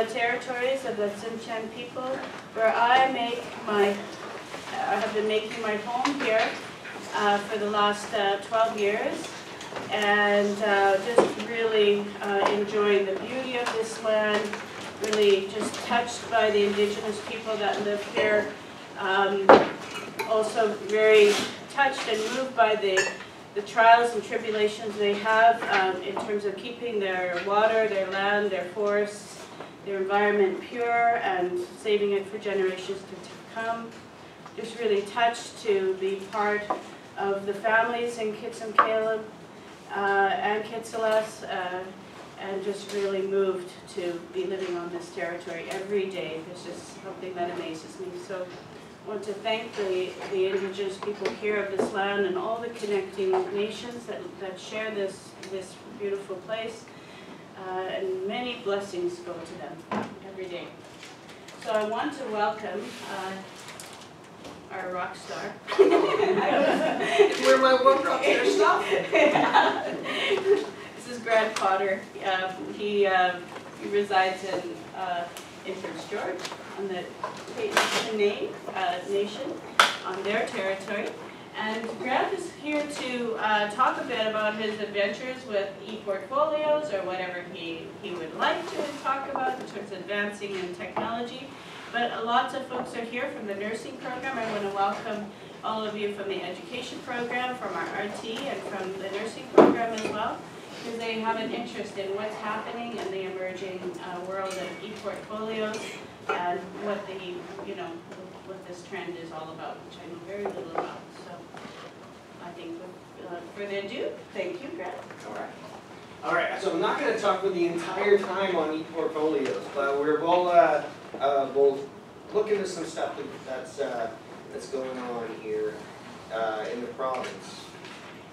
the territories of the Tsimshian people, where I have been making my home here for the last 12 years, and just really enjoying the beauty of this land, really just touched by the indigenous people that live here, also very touched and moved by the trials and tribulations they have in terms of keeping their water, their land, their forests, their environment pure and saving it for generations to come. Just really touched to be part of the families in Kitsim-Kalem and Kitsilas, and just really moved to be living on this territory every day. It's just something that amazes me. So I want to thank the indigenous people here of this land and all the connecting nations that share this beautiful place, and many blessings go to them every day. So I want to welcome our rock star. Where my rock star stuff? This is Grant Potter. He resides in Prince George on the Nation on their territory. And Grant is here to talk a bit about his adventures with ePortfolios, or whatever he would like to talk about in terms of advancing in technology. But lots of folks are here from the nursing program. I want to welcome all of you from the education program, from our RT, and from the nursing program as well, because they have an interest in what's happening in the emerging world of ePortfolios and what what this trend is all about, which I know very little about. So I think without further ado, thank you, Grant. All right. So I'm not going to talk for the entire time on ePortfolios, but we'll look into some stuff that's going on here in the province.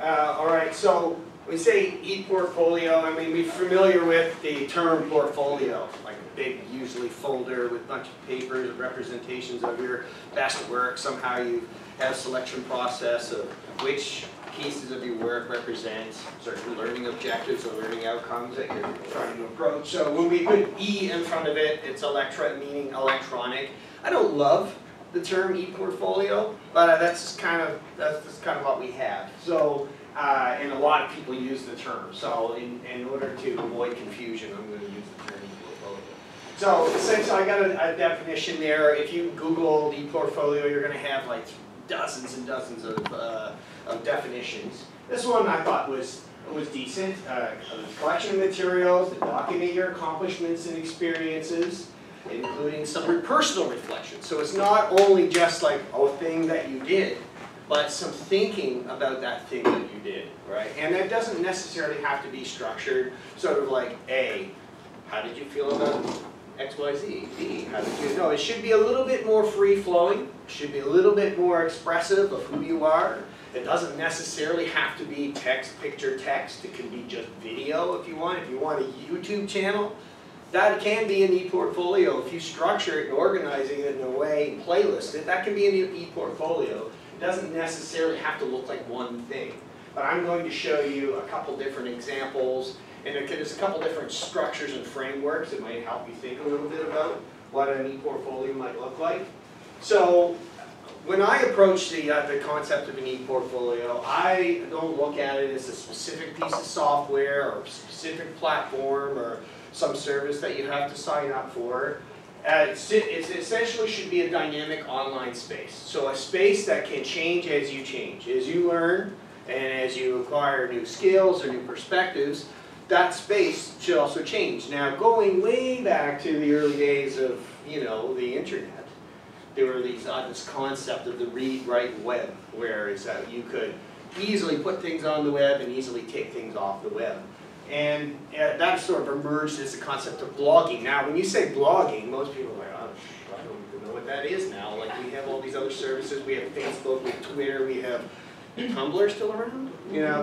All right. So when we say ePortfolio, I mean, we're familiar with the term portfolio, like a big, usually folder with a bunch of papers, representations of your best work. Somehow you have a selection process of which pieces of your work represent certain learning objectives or learning outcomes that you're trying to approach. So when we put E in front of it, it's meaning electronic. I don't love the term ePortfolio, but that's kind of what we have. So. And a lot of people use the term. So in order to avoid confusion, I'm going to use the term ePortfolio. So essentially, I got a definition there. If you Google ePortfolio, you're going to have like dozens and dozens of definitions. This one I thought was decent. A collection of materials that document your accomplishments and experiences, including some personal reflection. So it's not only just like a thing that you did, but some thinking about that thing that you did, right? And that doesn't necessarily have to be structured, sort of like A, how did you feel about X, Y, Z? B, how did you know? It should be a little bit more free-flowing. It should be a little bit more expressive of who you are. It doesn't necessarily have to be text, picture, text. It can be just video if you want. If you want a YouTube channel, that can be an ePortfolio. If you structure it and organize it in a way, and playlist it, that can be an ePortfolio. It doesn't necessarily have to look like one thing. But I'm going to show you a couple different examples, and there's a couple different structures and frameworks that might help you think a little bit about what an ePortfolio might look like. So when I approach the concept of an ePortfolio, I don't look at it as a specific piece of software or a specific platform or some service that you have to sign up for. It essentially should be a dynamic online space. So a space that can change as you learn, and as you acquire new skills or new perspectives, that space should also change. Now, going way back to the early days of, the internet, there were this concept of the read-write web, where you could easily put things on the web and easily take things off the web. And that sort of emerged as the concept of blogging. Now, when you say blogging, most people are like, oh, I don't even know what that is now. Like, we have all these other services. We have Facebook, we have Twitter, we have Tumblr still around.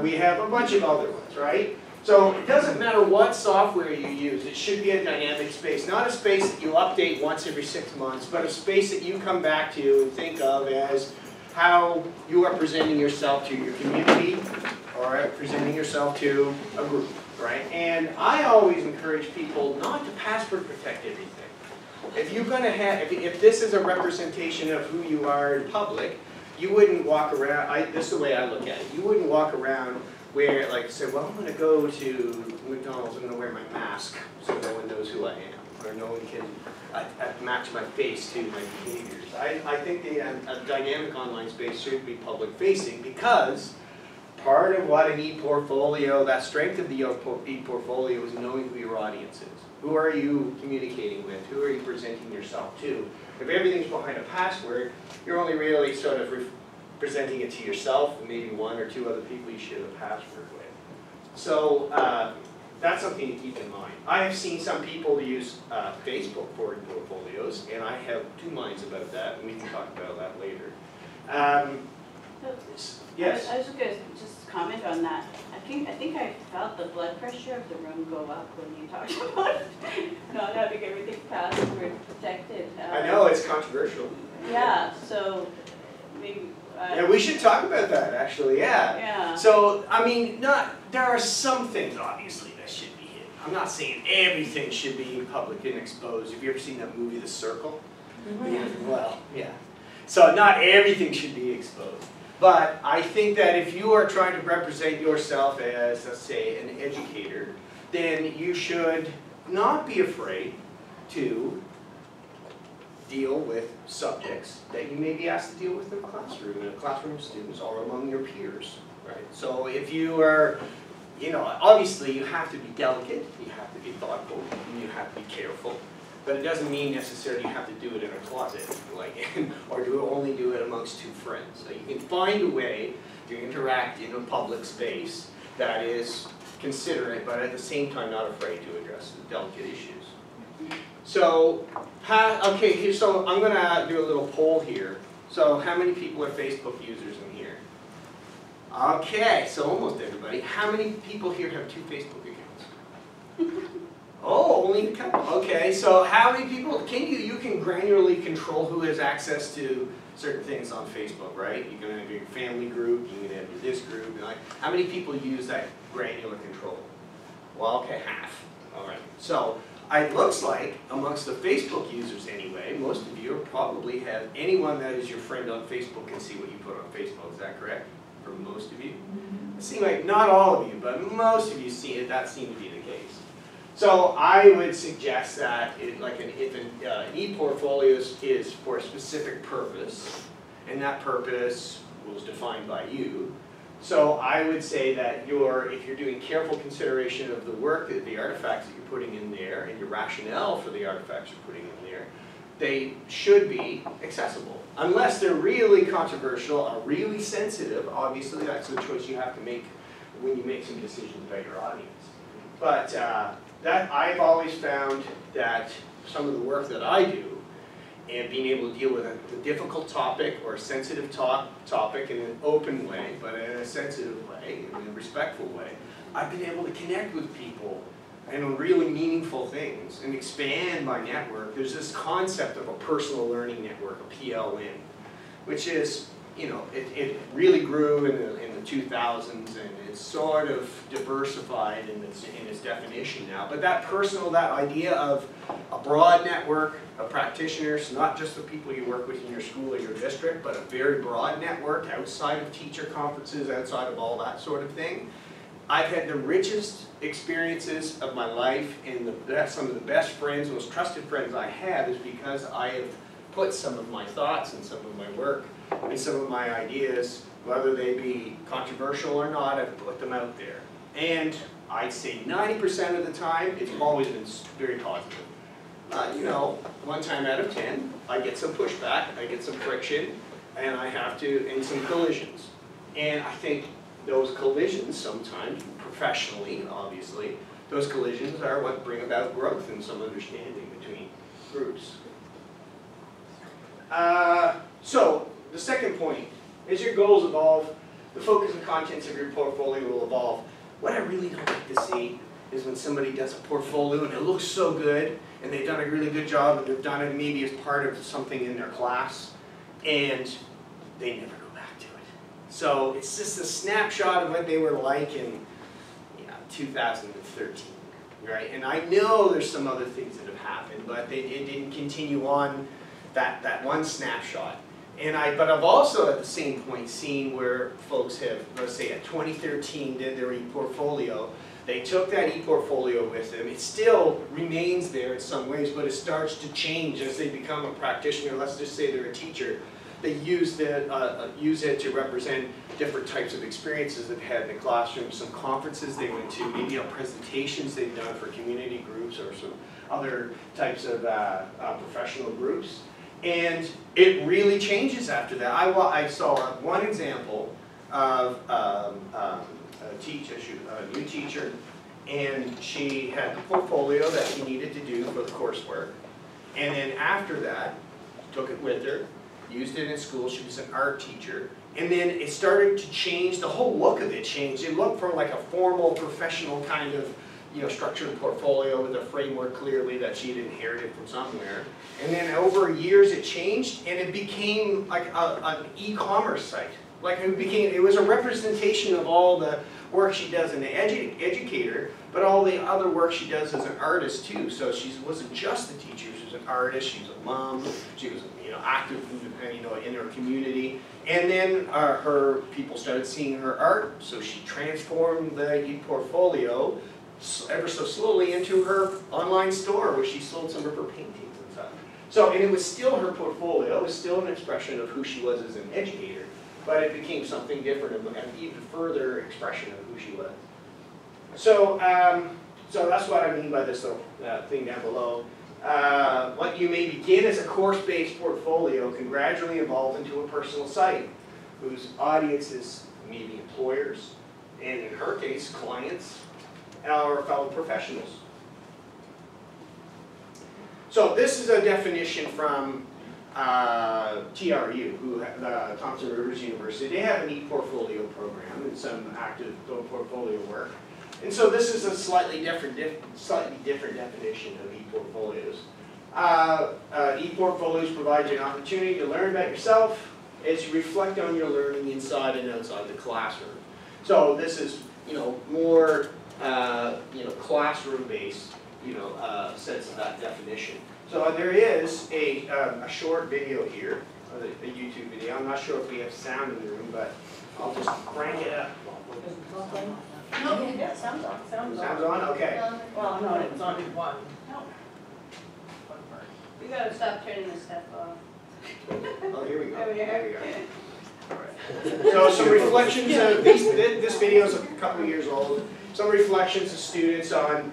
We have a bunch of other ones, right? So it doesn't matter what software you use. It should be a dynamic space. Not a space that you update once every 6 months, but a space that you come back to and think of as how you are presenting yourself to your community or presenting yourself to a group. right? And I always encourage people not to password protect everything. If you're going to have, if this is a representation of who you are in public, you wouldn't walk around, this is the way I look at it, you wouldn't walk around where, like, say, well, I'm going to go to McDonald's, I'm going to wear my mask so no one knows who I am, or no one can match my face to my behaviors. I think a dynamic online space should be public-facing because part of what an ePortfolio, that strength of the ePortfolio is knowing who your audience is. Who are you communicating with? Who are you presenting yourself to? If everything's behind a password, you're only really sort of presenting it to yourself and maybe one or two other people you share the password with. So that's something to keep in mind. I have seen some people use Facebook for portfolios, and I have two minds about that, and we can talk about that later. Yes? I was going to just comment on that. I think I felt the blood pressure of the room go up when you talked about not having everything password protected. I know, it's controversial. Yeah, so maybe... yeah, we should talk about that, actually, yeah. Yeah. So, I mean, there are some things, obviously, that should be hidden. I'm not saying everything should be public and exposed. Have you ever seen that movie, The Circle? Mm-hmm. Well, yeah. So not everything should be exposed. But I think that if you are trying to represent yourself as, let's say, an educator, then you should not be afraid to deal with subjects that you may be asked to deal with in a classroom of students or among your peers, right? So if you are, obviously you have to be delicate, you have to be thoughtful, and you have to be careful. But it doesn't mean necessarily you have to do it in a closet, or only do it amongst two friends. So you can find a way to interact in a public space that is considerate, but at the same time not afraid to address the delicate issues. So, okay, so I'm going to do a little poll here. So how many people are Facebook users in here? Okay, so almost everybody. How many people here have 2 Facebook accounts? Oh, only a couple. Okay, so how many people, you can granularly control who has access to certain things on Facebook, right? You can have your family group, you can have this group, how many people use that granular control? Well, okay, half. All right, so it looks like amongst the Facebook users anyway, most of you probably have anyone that is your friend on Facebook can see what you put on Facebook, is that correct? For most of you? It seems like not all of you, but most of you see it, that seems to be the case. So I would suggest that if an ePortfolio is for a specific purpose, and that purpose was defined by you, so I would say that if you're doing careful consideration of the work, the artifacts that you're putting in there, and your rationale for the artifacts you're putting in there, they should be accessible. Unless they're really controversial or really sensitive, obviously that's the choice you have to make when you make some decisions about your audience. But that I've always found that some of the work that I do and being able to deal with a difficult topic or a sensitive topic in an open way, but in a sensitive way, in a respectful way, I've been able to connect with people and really meaningful things and expand my network. There's this concept of a personal learning network, a PLN, which is, it really grew in the 2000s, and it's sort of diversified in its definition now. But that idea of a broad network of practitioners, not just the people you work with in your school or your district, but a very broad network outside of teacher conferences, outside of all that sort of thing. I've had the richest experiences of my life, and some of the best friends, most trusted friends I have is because I have put some of my thoughts and some of my work and some of my ideas, whether they be controversial or not, I've put them out there. And I'd say 90% of the time, it's always been very positive. 1 time out of 10, I get some pushback, I get some friction, and and some collisions. And I think those collisions sometimes, professionally, obviously, those collisions are what bring about growth and some understanding between groups. So, the second point, as your goals evolve, the focus and contents of your portfolio will evolve. What I really don't like to see is when somebody does a portfolio and it looks so good, and they've done a really good job, and they've done it maybe as part of something in their class, and they never go back to it. So it's just a snapshot of what they were like in 2005. 2013, right? And I know there's some other things that have happened, but it didn't continue on that one snapshot. But I've also at the same point seen where folks have, let's say at 2013, did their ePortfolio. They took that ePortfolio with them. It still remains there in some ways, but it starts to change as they become a practitioner. Let's just say they're a teacher. They use it to represent different types of experiences they've had in the classroom, some conferences they went to, maybe presentations they've done for community groups or some other types of professional groups. And it really changes after that. I saw one example of a new teacher, and she had the portfolio that she needed to do for the coursework. And then after that, took it with her, used it in school. She was an art teacher. And then it started to change, the whole look of it changed. It looked from like a formal, professional kind of structured portfolio with a framework clearly that she'd inherited from somewhere. And then over years it changed, and it became like an e-commerce site. Like it was a representation of all the work she does as an educator, but all the other work she does as an artist too. So she wasn't just a teacher, she was an artist, she was a mom, she was active in her community. And then her people started seeing her art, so she transformed the ePortfolio ever so slowly into her online store where she sold some of her paintings and stuff. So, and it was still her portfolio, it was still an expression of who she was as an educator, but it became something different, an even further expression of who she was. So, so that's what I mean by this little thing down below. What you may begin as a course-based portfolio can gradually evolve into a personal site whose audience is maybe employers, and in her case, clients, or fellow professionals. So this is a definition from TRU, Thompson Rivers University. They have an ePortfolio program and some active portfolio work. And so this is a slightly different definition of ePortfolios. ePortfolios provide you an opportunity to learn about yourself as you reflect on your learning inside and outside the classroom. So this is, more, classroom-based, sense of that definition. So there is a short video here, a YouTube video. I'm not sure if we have sound in the room, but I'll just crank it up. No, yeah, sounds on. Sounds on? Okay. Well, no, it's on one. No. You gotta stop turning this stuff off. Oh, here we go. There we are. All right. So some reflections of this video is a couple of years old. Some reflections of students on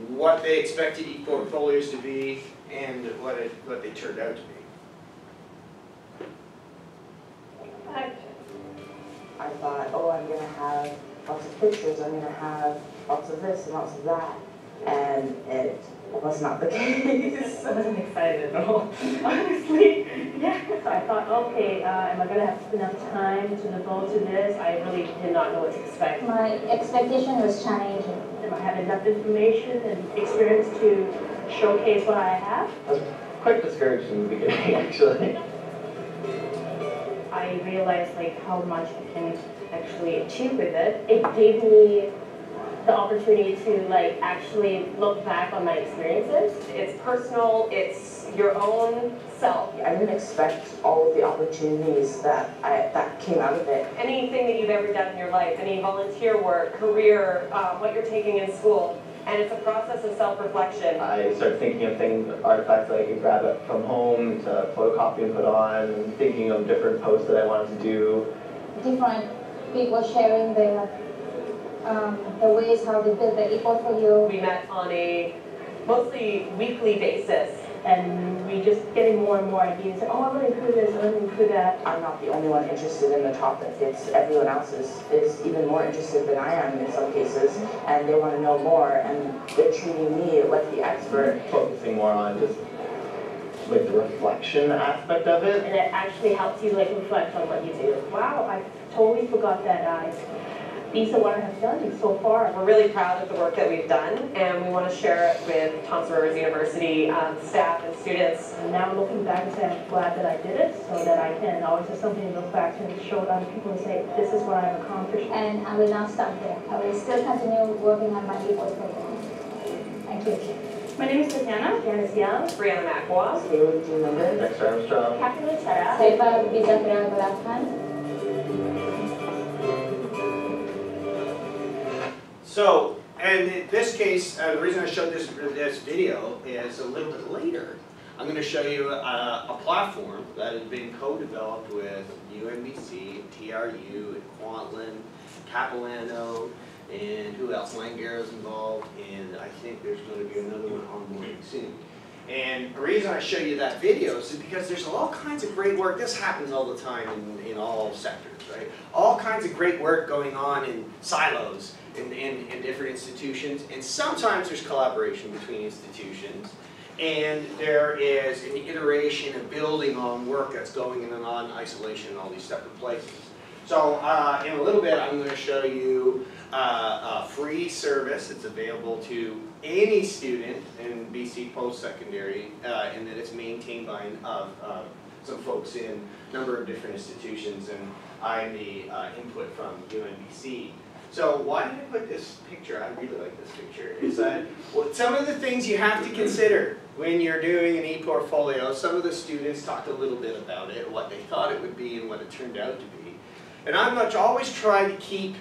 what they expected ePortfolios to be and what they turned out to be. I thought, oh, I'm going to have lots of pictures, I'm going to have lots of this and lots of that, and it was not the case. I wasn't excited at all, honestly. Yeah, I thought, okay, am I going to have enough time to devote to this? I really did not know what to expect. My expectation was challenging. Am I having enough information and experience to showcase what I have? I was quite discouraged in the beginning, actually. I realized how much I can actually achieve with it. It gave me the opportunity to actually look back on my experiences. It's personal, it's your own self. I didn't expect all of the opportunities that came out of it. Anything that you've ever done in your life, any volunteer work, career, what you're taking in school, and it's a process of self-reflection. I started thinking of things, artifacts that I could grab up from home to photocopy and put on, and thinking of different posts that I wanted to do. Different people sharing their the ways how they build their ePortfolio. We met on a mostly weekly basis, and we just getting more and more ideas. Oh, I want to include this, I want to include that. I'm not the only one interested in the topic. It's everyone else is even more interested than I am in some cases, and they want to know more, and they're treating me like the expert. Focusing more on just the reflection aspect of it. And it actually helps you reflect on what you do. Wow, I totally forgot that these are what I have done so far. We're really proud of the work that we've done, and we want to share it with Thompson Rivers University staff and students. And now looking back and say I'm glad that I did it, so that I can always have something to look back to and show other people and say, this is what I've accomplished. And I will not stop there. I will still continue working on my ePortfolio. Thank you. My name is Tatiana. Janice Young. Brianna McWall. Team member. Next Armstrong. Catherine Lucera. Seva Bijakra Golafan. So, and in this case, the reason I showed this video is a little bit later. I'm going to show you a platform that has been co-developed with UNBC, TRU, Kwantlen, Capilano, and who else? Langaro's involved, and I think there's going to be another one onboarding soon. And the reason I show you that video is because there's all kinds of great work. This happens all the time in all sectors, right? All kinds of great work going on in silos in different institutions, and sometimes there's collaboration between institutions, and there is an iteration of building on work that's going in and on isolation in all these separate places. So in a little bit, I'm going to show you a free service. It's available to any student in BC post-secondary, and that it's maintained by some folks in a number of different institutions, and I'm the input from UNBC. So why did I put this picture? I really like this picture. Is that well, some of the things you have to consider when you're doing an ePortfolio. Some of the students talked a little bit about it, what they thought it would be and what it turned out to be. And I'm always trying to keep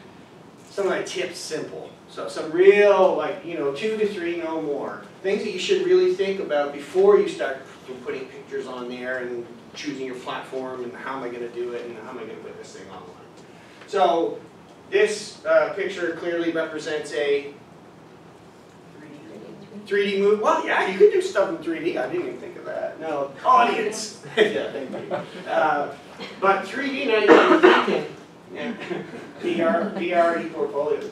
some of my tips simple. So some real, like, 2 to 3, no more. Things that you should really think about before you start putting pictures on there and choosing your platform and how am I going to do it and how am I going to put this thing online. So this picture clearly represents a 3D movie. Well, yeah, you could do stuff in 3D. I didn't even think of that. No, audience. Yeah, thank you. But 3D, now you're thinking. Yeah. VR ePortfolios.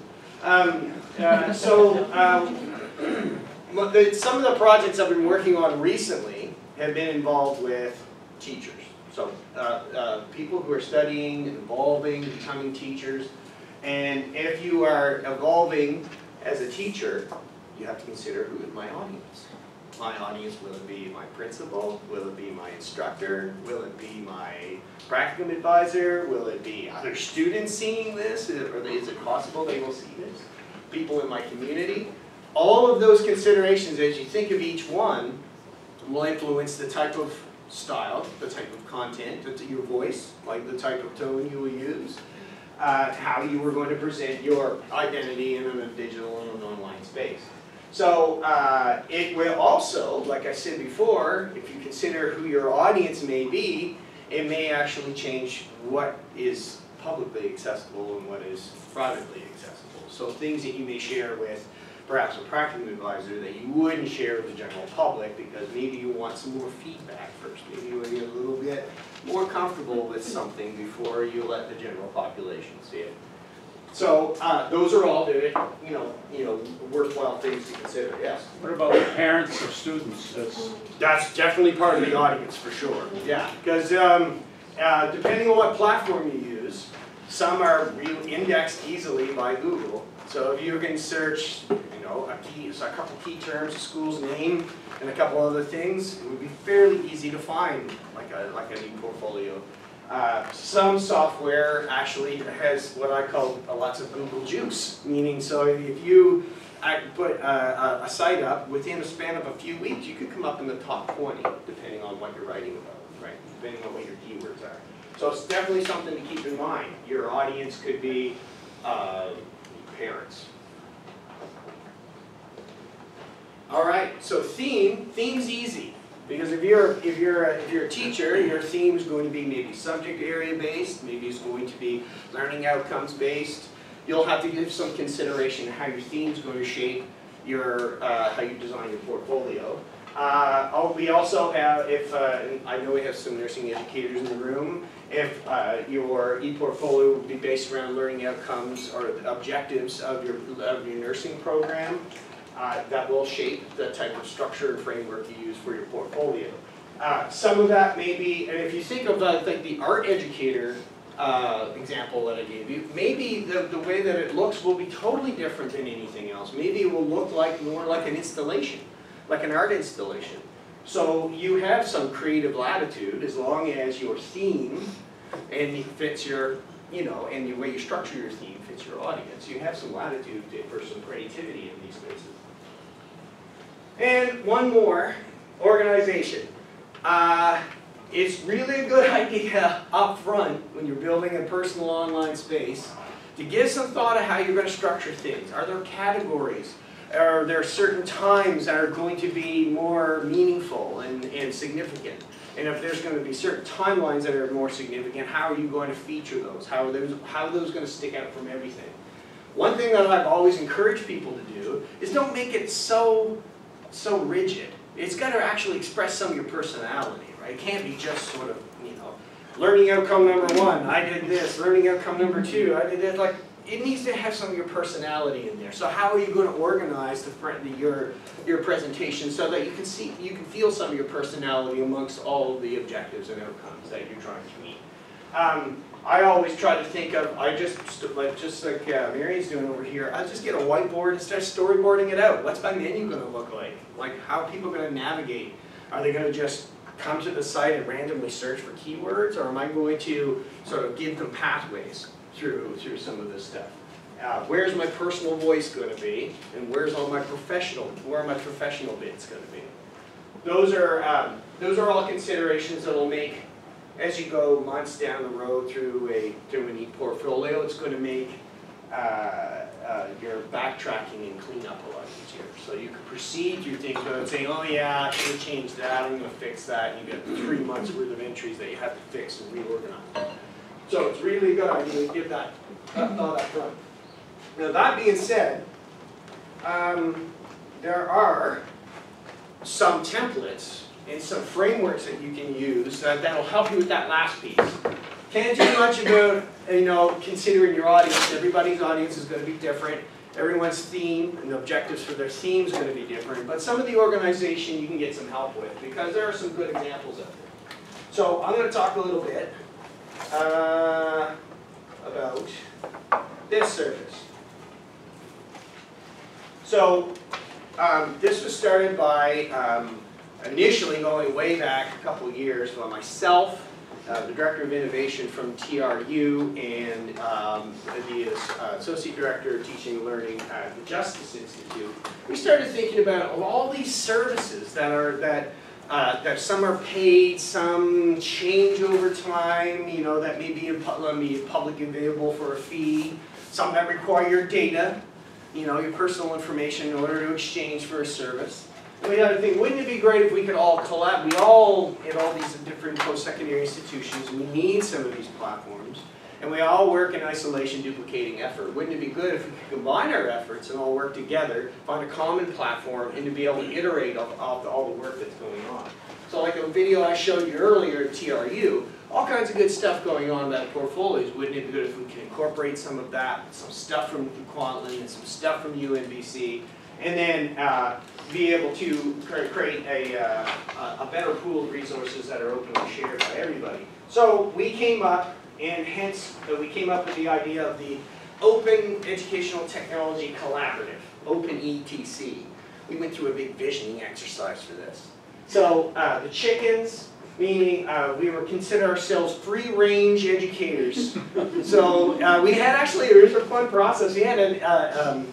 Some of the projects I've been working on recently have been involved with teachers. So people who are studying, evolving, becoming teachers. And if you are evolving as a teacher, you have to consider who is my audience. My audience, will it be my principal? Will it be my instructor? Will it be my practicum advisor? Will it be other students seeing this? Is it possible they will see this? People in my community? All of those considerations, as you think of each one, will influence the type of style, the type of content, your voice, like the type of tone you will use, how you are going to present your identity in a digital and an online space. So it will also, like I said before, if you consider who your audience may be, it may actually change what is publicly accessible and what is privately accessible. So things that you may share with perhaps a practicum advisor that you wouldn't share with the general public because maybe you want some more feedback first. Maybe you want to get a little bit more comfortable with something before you let the general population see it. So those are all worthwhile things to consider. Yes. What about the parents of students? That's definitely part of the audience for sure. Yeah, because depending on what platform you use, some are indexed easily by Google. So if you can search, a couple key terms, a school's name, and a couple other things, it would be fairly easy to find, like an ePortfolio. Some software actually has what I call lots of Google juice, meaning so if you put a site up within a span of a few weeks, you could come up in the top 20, depending on what you're writing about, right? Depending on what your keywords are. So it's definitely something to keep in mind. Your audience could be parents. All right, so theme's easy. Because if you're a teacher, your theme is going to be maybe subject area based, maybe it's going to be learning outcomes based. You'll have to give some consideration to how your theme is going to shape your how you design your portfolio. We also have, I know we have some nursing educators in the room, if your ePortfolio would be based around learning outcomes or objectives of your nursing program. That will shape the type of structure and framework you use for your portfolio. Some of that may be, and if you think of like the art educator example that I gave you, maybe the way that it looks will be totally different than anything else. Maybe it will look like more like an installation, like an art installation. So you have some creative latitude as long as your theme and it fits your, you know, and the way you structure your theme fits your audience. You have some latitude for some creativity in these spaces. And one more, organization. It's really a good idea up front when you're building a personal online space to give some thought of how you're going to structure things. Are there categories? Are there certain times that are going to be more meaningful and significant? And if there's going to be certain timelines that are more significant, how are you going to feature those? How are those going to stick out from everything? One thing that I've always encouraged people to do is don't make it so rigid. It's got to actually express some of your personality, right? It can't be just sort of, you know, learning outcome number 1, I did this. Learning outcome number 2, I did this. Like, it needs to have some of your personality in there. So how are you going to organize your presentation so that you can feel some of your personality amongst all of the objectives and outcomes that you're trying to meet? I always try to think of, just like Marian's doing over here, I just get a whiteboard and start storyboarding it out. What's my menu going to look like? Like, how are people going to navigate? Are they going to just come to the site and randomly search for keywords, or am I going to sort of give them pathways through some of this stuff? Where's my personal voice going to be, and where are my professional bits going to be? Those are all considerations that will make, as you go months down the road through an ePortfolio, it's going to make your backtracking and cleanup a lot easier. So you can proceed through things without saying, oh yeah, I should have changed that, I'm going to fix that. And you get 3 months worth of entries that you have to fix and reorganize. So it's really a good idea to give that thought up front. Now that being said, there are some templates and some frameworks that you can use that'll help you with that last piece. Can't do much about, you know, considering your audience. Everybody's audience is going to be different. Everyone's theme and the objectives for their theme is going to be different. But some of the organization you can get some help with because there are some good examples out there. So I'm going to talk a little bit about this service. So this was started by initially going way back a couple of years by myself, the Director of Innovation from TRU, and the Associate Director of Teaching and Learning at the Justice Institute. We started thinking about all these services that some are paid, some change over time, you know, that may be publicly available for a fee, some that require your data, you know, your personal information in order to exchange for a service. And we had to think, wouldn't it be great if we could all collaborate? We all, in all these different post-secondary institutions, we need some of these platforms. And we all work in isolation, duplicating effort. Wouldn't it be good if we could combine our efforts and all work together, find a common platform, and to be able to iterate off all the work that's going on? So like a video I showed you earlier at TRU, all kinds of good stuff going on about portfolios. Wouldn't it be good if we could incorporate some of that, some stuff from Quantland and some stuff from UNBC, and then be able to create a better pool of resources that are openly shared by everybody. So we came up, and hence we came up with the idea of the Open Educational Technology Collaborative, Open ETC. We went through a big visioning exercise for this. So the chickens, meaning we were consider ourselves free-range educators. So we had actually, it was a fun process. We had a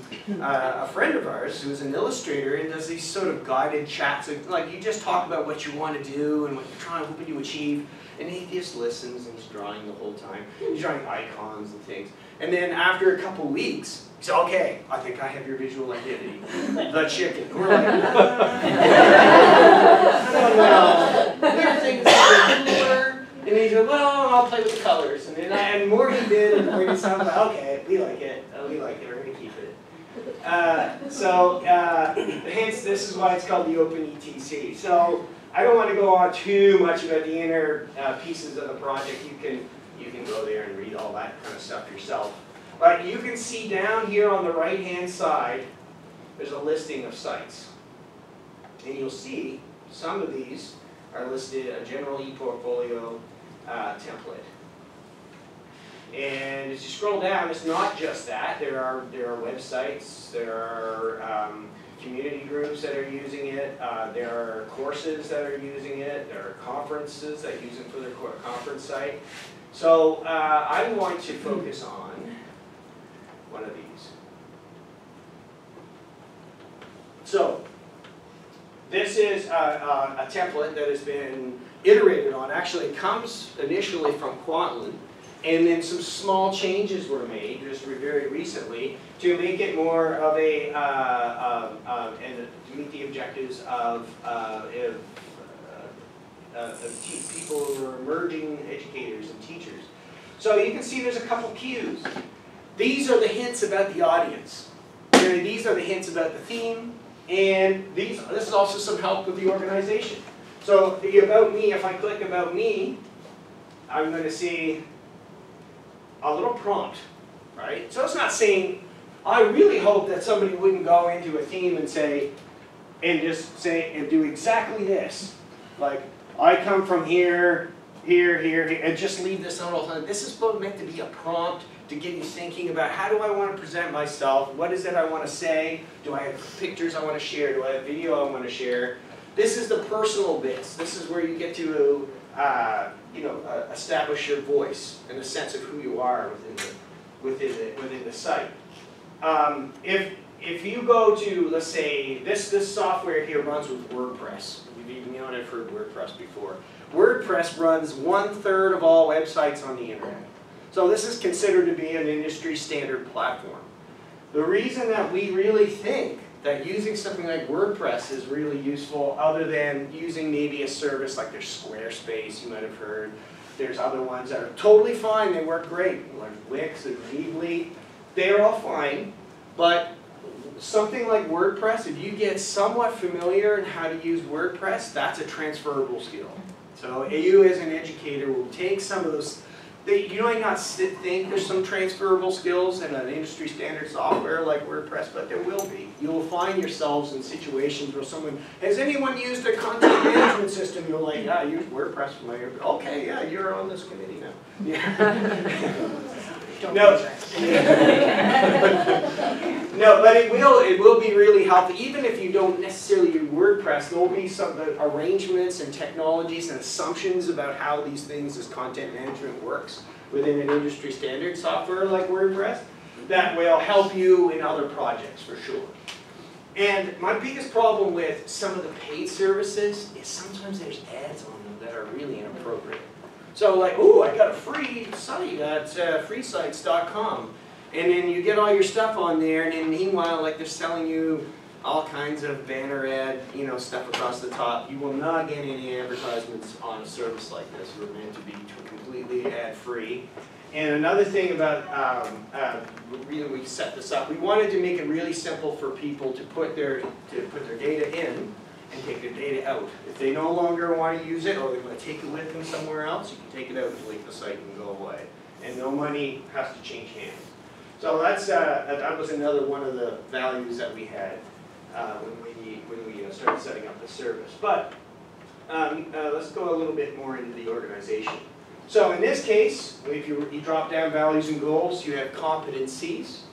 friend of ours who's an illustrator and does these sort of guided chats. Like you just talk about what you want to do and what you're hoping to achieve. And he just listens and he's drawing the whole time. He's drawing icons and things. And then after a couple weeks, he said, okay, I think I have your visual identity. The chicken. We're like, I don't know. There are things that are cooler. And he said, well, I'll play with the colors. And then and more he did, and more he sounded like, okay, we like it. We like it. We're going to keep it. Hence, this is why it's called the Open ETC. So I don't want to go on too much about the inner pieces of the project. You can go there and read all that kind of stuff yourself. But you can see down here on the right-hand side, there's a listing of sites. And you'll see some of these are listed a general ePortfolio template. And as you scroll down, it's not just that. There are websites, there are community groups that are using it, there are courses that are using it, there are conferences that use it for their conference site. So I'm going to focus on one of these. So this is a template that has been iterated on. Actually, it comes initially from Quantland, and then some small changes were made just very recently to make it more of a, and to meet the objectives of people who are emerging educators and teachers. So you can see there's a couple cues. These are the hints about the audience. And these are the hints about the theme. And this is also some help with the organization. So the About Me, if I click About Me, I'm going to see a little prompt, right? So it's not saying, I really hope that somebody wouldn't go into a theme and say, and just say, and do exactly this. Like, I come from here, here, here, here, and just leave this out all the time. This is meant to be a prompt to get you thinking about how do I want to present myself? What is it I want to say? Do I have pictures I want to share? Do I have video I want to share? This is the personal bits. This is where you get to establish your voice and a sense of who you are within the site. If you go to, let's say, this software here runs with WordPress. You may have heard WordPress before. WordPress runs 1/3 of all websites on the internet. So this is considered to be an industry standard platform. The reason that we really think that using something like WordPress is really useful, other than using maybe a service like there's Squarespace, you might have heard. There's other ones that are totally fine, they work great, like Wix and Weebly. They're all fine, but something like WordPress, if you get somewhat familiar in how to use WordPress, that's a transferable skill. So you as an educator will take some of those. You might not think there's some transferable skills in an industry standard software like WordPress, but there will be. You will find yourselves in situations where someone, has anyone used a content management system? You're like, yeah, I use WordPress for my, okay, yeah, you're on this committee now. Yeah. No, no, but it will be really helpful. Even if you don't necessarily use WordPress, there will be some arrangements and technologies and assumptions about how these things, as content management works within an industry standard software like WordPress, that will help you in other projects for sure. And my biggest problem with some of the paid services is sometimes there's ads on them that are really inappropriate. So like, ooh, I got a free site at freesites.com. And then you get all your stuff on there, and then meanwhile, like they're selling you all kinds of banner ad, stuff across the top. You will not get any advertisements on a service like this. We're meant to be completely ad-free. And another thing about, really we set this up, we wanted to make it really simple for people to put their data in and take their data out. If they no longer want to use it, or they want to take it with them somewhere else, you can take it out and delete the site and go away. And no money has to change hands. So that was another one of the values that we had when we started setting up the service. But let's go a little bit more into the organization. So in this case, if you drop down values and goals, you have competencies.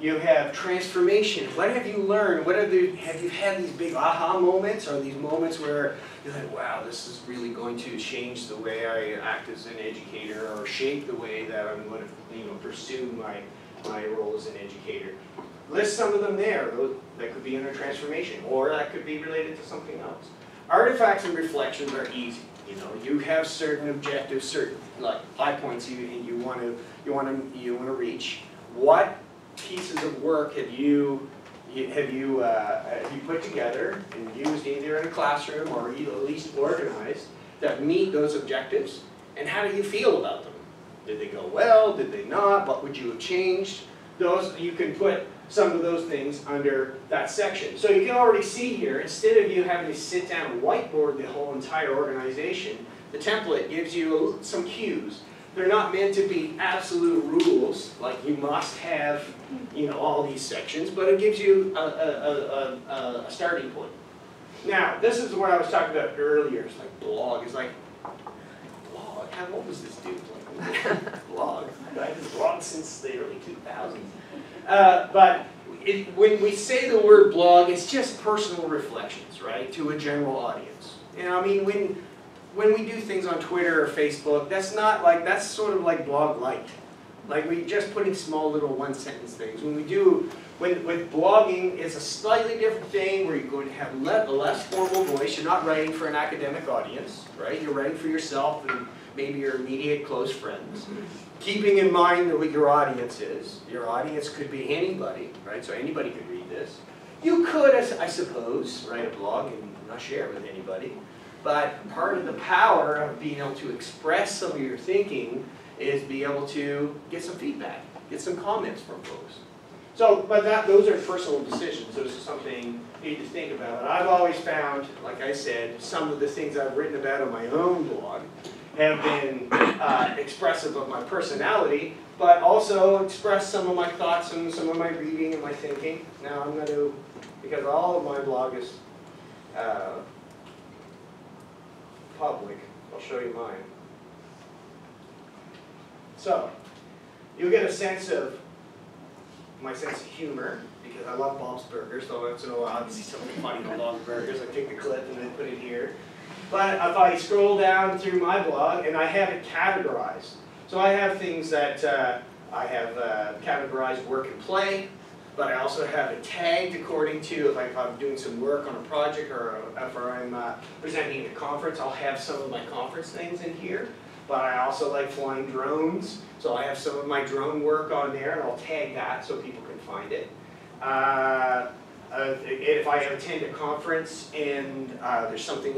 You have transformation. What have you learned? Have you had these big aha moments, or these moments where you're like, wow, this is really going to change the way I act as an educator, or shape the way that I'm going to pursue my role as an educator? List some of them there. That could be under transformation, or that could be related to something else. Artifacts and reflections are easy. You have certain objectives, certain like high points you want to reach. What pieces of work have you put together and used either in a classroom or at least organized that meet those objectives, and how do you feel about them? Did they go well? Did they not? What would you have changed? You can put some of those things under that section. So you can already see here, instead of you having to sit down and whiteboard the whole entire organization, the template gives you some cues. They're not meant to be absolute rules, like you must have, all these sections, but it gives you a starting point. Now, this is what I was talking about earlier. It's like blog. It's like, blog? how old is this dude? Like, blog. I've been blogged since the early 2000s. But when we say the word blog, it's just personal reflections, right, to a general audience. I mean, when we do things on Twitter or Facebook, that's not like, that's sort of like blog light. Like we just putting small little one-sentence things. With blogging, it's a slightly different thing where you're going to have a less formal voice. You're not writing for an academic audience, right? You're writing for yourself and maybe your immediate close friends. Keeping in mind what your audience is. Your audience could be anybody, right? So anybody could read this. You could, I suppose, write a blog and not share it with anybody. But part of the power of being able to express some of your thinking is be able to get some feedback, get some comments from folks. So, but those are personal decisions. Those are something you need to think about. And I've always found, like I said, some of the things I've written about on my own blog have been expressive of my personality, but also express some of my thoughts and some of my reading and my thinking. Now I'm going to, because all of my blog is public, I'll show you mine. So, you'll get a sense of my sense of humor, because I love Bob's Burgers, so once in a while I see something funny on Bob's Burgers, I take the clip and then put it here. But if I scroll down through my blog, and I have it categorized. So I have things that I have categorized work and play, but I also have it tagged according to if I'm doing some work on a project or if I'm presenting at a conference, I'll have some of my conference things in here. But I also like flying drones, so I have some of my drone work on there, and I'll tag that so people can find it. If I attend a conference and there's something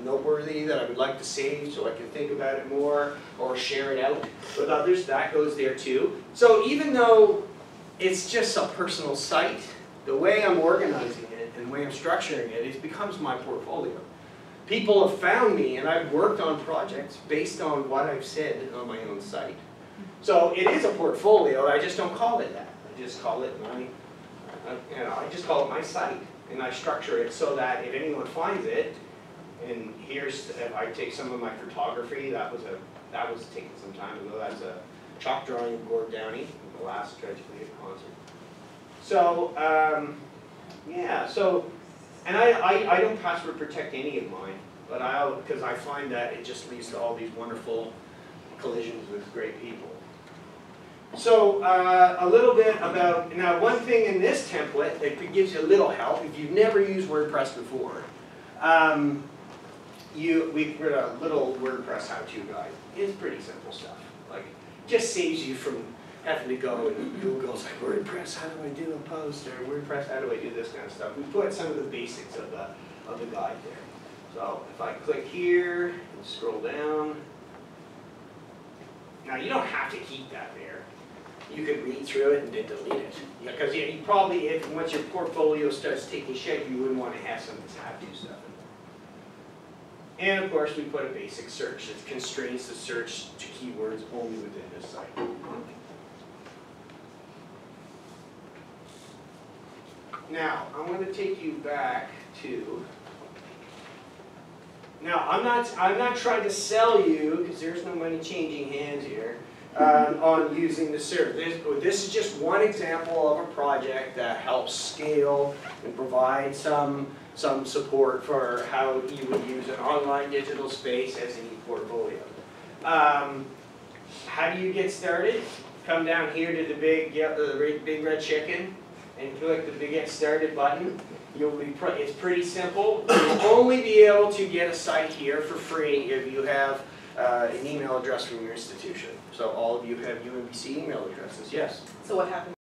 noteworthy that I would like to save so I can think about it more or share it out with others, that goes there too. So even though it's just a personal site, the way I'm organizing it and the way I'm structuring it, it becomes my portfolio. People have found me, and I've worked on projects based on what I've said on my own site. So it is a portfolio. I just don't call it that. I just call it I just call it my site, and I structure it so that if anyone finds it, and here's if I take some of my photography. That was taken some time ago. That's a chalk drawing of Gord Downey at the last Tragically concert. So yeah. So. And I don't password protect any of mine, but because I find that it just leads to all these wonderful collisions with great people. So a little bit about, now one thing in this template that gives you a little help, if you've never used WordPress before, we've written a little WordPress how-to guide. It's pretty simple stuff. Like, just saves you from having to go and Google like WordPress, how do I do a post, or WordPress, how do I do this kind of stuff. We put some of the basics of the guide there. So if I click here and scroll down, now you don't have to keep that there. You could read through it and then delete it. Because you probably, once your portfolio starts taking shape, you wouldn't want to have some of this how-to stuff in there. And of course we put a basic search that constrains the search to keywords only within this site. Now, I want to take you back to, now I'm not trying to sell you, because there's no money changing hands here, on using the service. This is just one example of a project that helps scale and provide some support for how you would use an online digital space as an ePortfolio. How do you get started? Come down here to the big red chicken and click the Get Started button. It's pretty simple. You'll only be able to get a site here for free if you have an email address from your institution. So all of you have UNBC email addresses, yes? So what happens